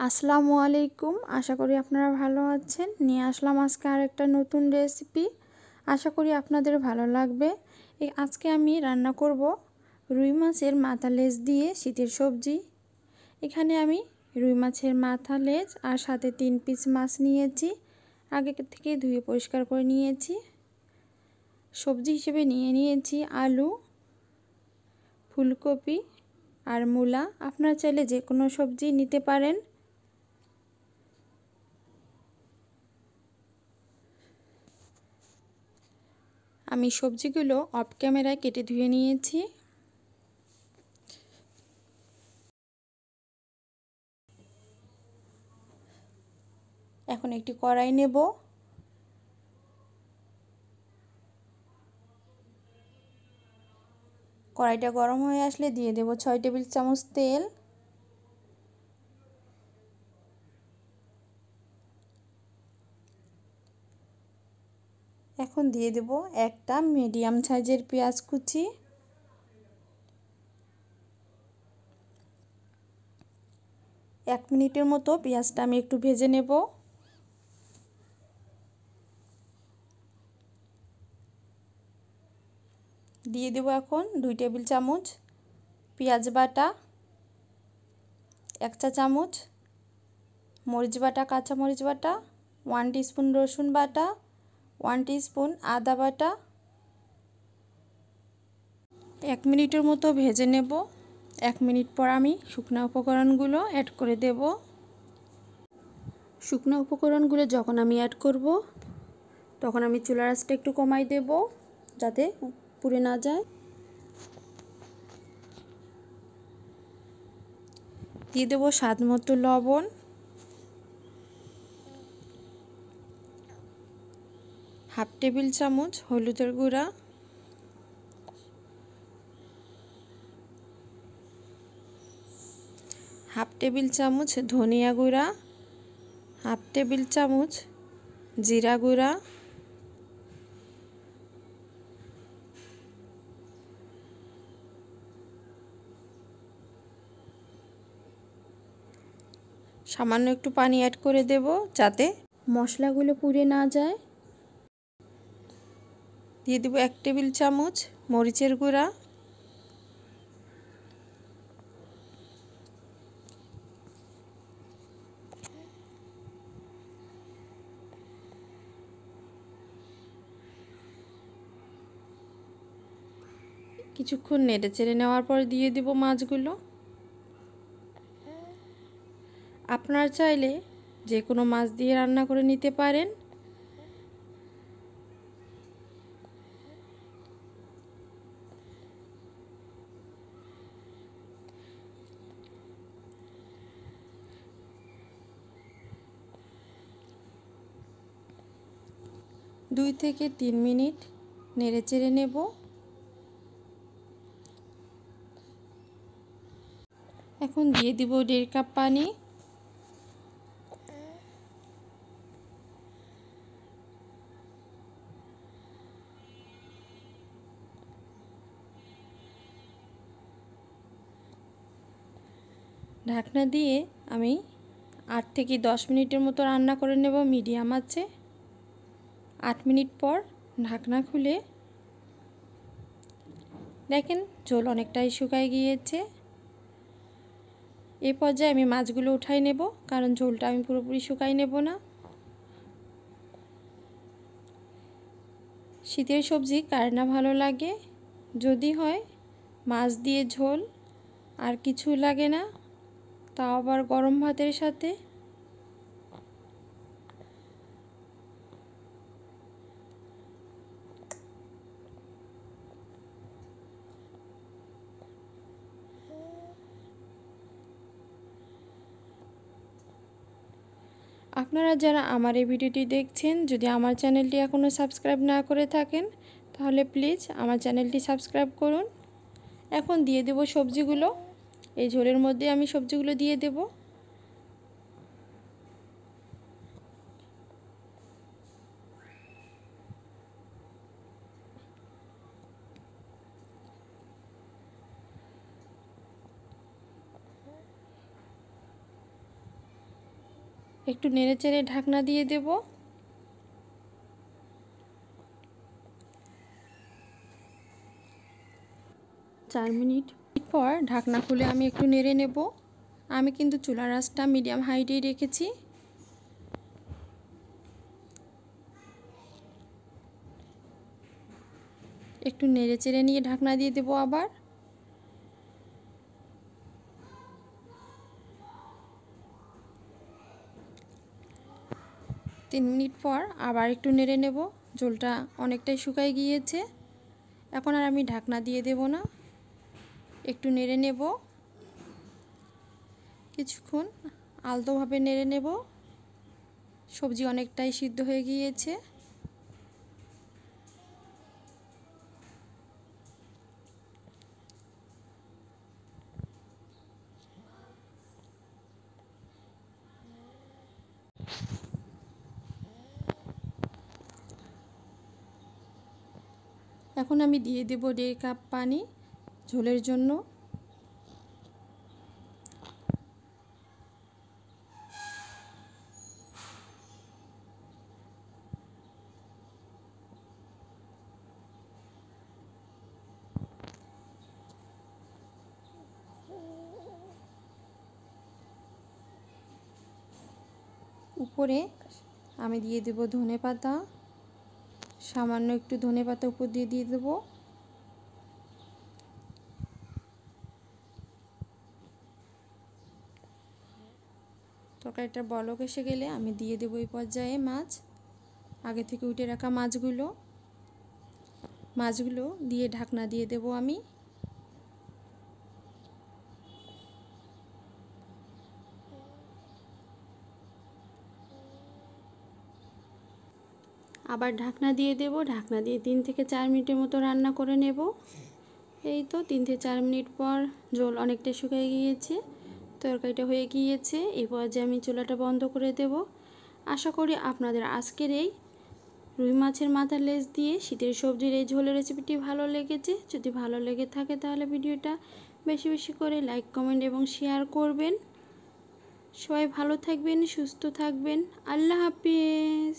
আসসালামু আলাইকুম। আশা করি আপনারা ভালো আছেন। নিয়ে আসলাম আজকে আরেকটা নতুন রেসিপি। আশা করি আপনাদের ভালো লাগবে। আজকে আমি রান্না করব রুই মাছের মাথা লেজ দিয়ে শীতের সবজি। এখানে আমি রুই মাছের মাথা লেজ আর সাথে 3 পিস মাছ নিয়েছি। আগে থেকে ধুয়ে পরিষ্কার করে নিয়েছি। সবজি হিসেবে নিয়েছি আলু, ফুলকপি আর মূলা। আপনারা চাইলে যে কোনো সবজি নিতে পারেন। আমি সবজিগুলো অফ ক্যামেরায় কেটে ধুয়ে নিয়েছি। এখন একটি কড়াই নেব। কড়াইটা গরম হয়ে আসলে দিয়ে দেব 6 টেবিল চামচ তেল। এখন দিয়ে দেব একটা মিডিয়াম সাইজের পেঁয়াজ কুচি। এক মিনিটের মতো পেঁয়াজটা আমি একটু ভেজে নেব। দিয়ে দেব এখন 2 টেবিল চামচ পেঁয়াজ বাটা, 1 চা চামচ মরিচ বাটা, কাঁচা মরিচ বাটা, 1 টিস্পুন রসুন বাটা, 1 টিস্পুন আদা বাটা। 1 মিনিটের মতো ভেজে নেব। 1 মিনিট পর আমি শুকনো উপকরণগুলো অ্যাড করে দেব। শুকনো উপকরণগুলো যখন আমি অ্যাড করব তখন আমি চুলার আঁচটা একটু কমাই দেব যাতে পুড়ে না যায়। দিয়ে দেব স্বাদ মতো লবণ, হাফ টেবিল চামচ হলুদের গুঁড়া, হাফ টেবিল চামচ ধনিয়া গুঁড়া, হাফ টেবিল চামচ জিরা গুঁড়া, সামান্য একটু পানি অ্যাড করে দেব যাতে মশলাগুলো পুড়ে না যায়। দিয়ে দেব 1 টেবিল চামচ মরিচের গুঁড়া, কিছুক্ষণ নেড়ে চেড়ে নেওয়ার পর দিয়ে দেব মাছগুলো। আপনারা চাইলে যে কোনো মাছ দিয়ে রান্না করে নিতে পারেন। দুই থেকে 3 মিনিট নেড়ে চেড়ে নেব। এখন দিয়ে দিব 1.5 কাপ পানি। ঢাকনা দিয়ে আমি 8 থেকে 10 মিনিটের মতো রান্না করে নেব মিডিয়াম আঁচে। 8 মিনিট পর ঢাকনা খুলে দেখেন ঝোল অনেকটাই শুকায় গিয়েছে। এই পর্যায়ে আমি মাছগুলো উঠাই নেব, কারণ ঝোলটা আমি পুরোপুরি শুকাই নেব না। শীতের সবজি কার না ভালো লাগে, যদি হয় মাছ দিয়ে ঝোল আর কিছু লাগে না, তাও আবার গরম ভাতের সাথে। আপনারা যারা আমার এই ভিডিওটি দেখছেন, যদি আমার চ্যানেলটি এখনও সাবস্ক্রাইব না করে থাকেন তাহলে প্লিজ আমার চ্যানেলটি সাবস্ক্রাইব করুন। এখন দিয়ে দেব সবজিগুলো। এই ঝোলের মধ্যে আমি সবজিগুলো দিয়ে দেব। একটু নেড়েচেড়ে ঢাকনা দিয়ে দেব। চার মিনিট পর ঢাকনা খুলে আমি একটু নেড়ে নেব। আমি কিন্তু চুলার আঁচটা মিডিয়াম হাইটেই রেখেছি। একটু নেড়েচেড়ে নিয়ে ঢাকনা দিয়ে দেব আবার। তিন মিনিট পর আবার একটু নেড়ে নেব। ঝোলটা অনেকটাই শুকায় গিয়েছে, এখন আর আমি ঢাকনা দিয়ে দেব না, একটু নেড়ে নেব। কিছুক্ষণ আলতোভাবে নেড়ে নেব। সবজি অনেকটাই সিদ্ধ হয়ে গিয়েছে। এখন আমি দিয়ে দেব 1.5 কাপ পানি ঝোলের জন্য। উপরে আমি দিয়ে দেব ধনেপাতা, সামান্য একটু ধনেপাতা উপর দিয়ে দেব। তরকারিটার বলক এসে গেলে আমি দিয়ে দেব এই পর্যায়ে মাছ, আগে থেকে উঠে রাখা মাছগুলো দিয়ে ঢাকনা দিয়ে দেব আমি। আবার ঢাকনা দিয়ে দেব। ঢাকনা দিয়ে 3 থেকে 4 মিনিটের মতো রান্না করে নেব। এই তো 3 থেকে 4 মিনিট পর ঝোল অনেকটা শুকিয়ে গিয়েছে, তরকারিটা হয়ে গিয়েছে। এই পর্যায়ে আমি চুলাটা বন্ধ করে দেব। আশা করি আপনাদের আজকের এই রুই মাছের মাথার লেজ দিয়ে শীতের সবজির এই ঝোলের রেসিপিটি ভালো লেগেছে। যদি ভালো লেগে থাকে তাহলে ভিডিওটা বেশি বেশি করে লাইক, কমেন্ট এবং শেয়ার করবেন। সবাই ভালো থাকবেন, সুস্থ থাকবেন। আল্লাহ হাফেজ।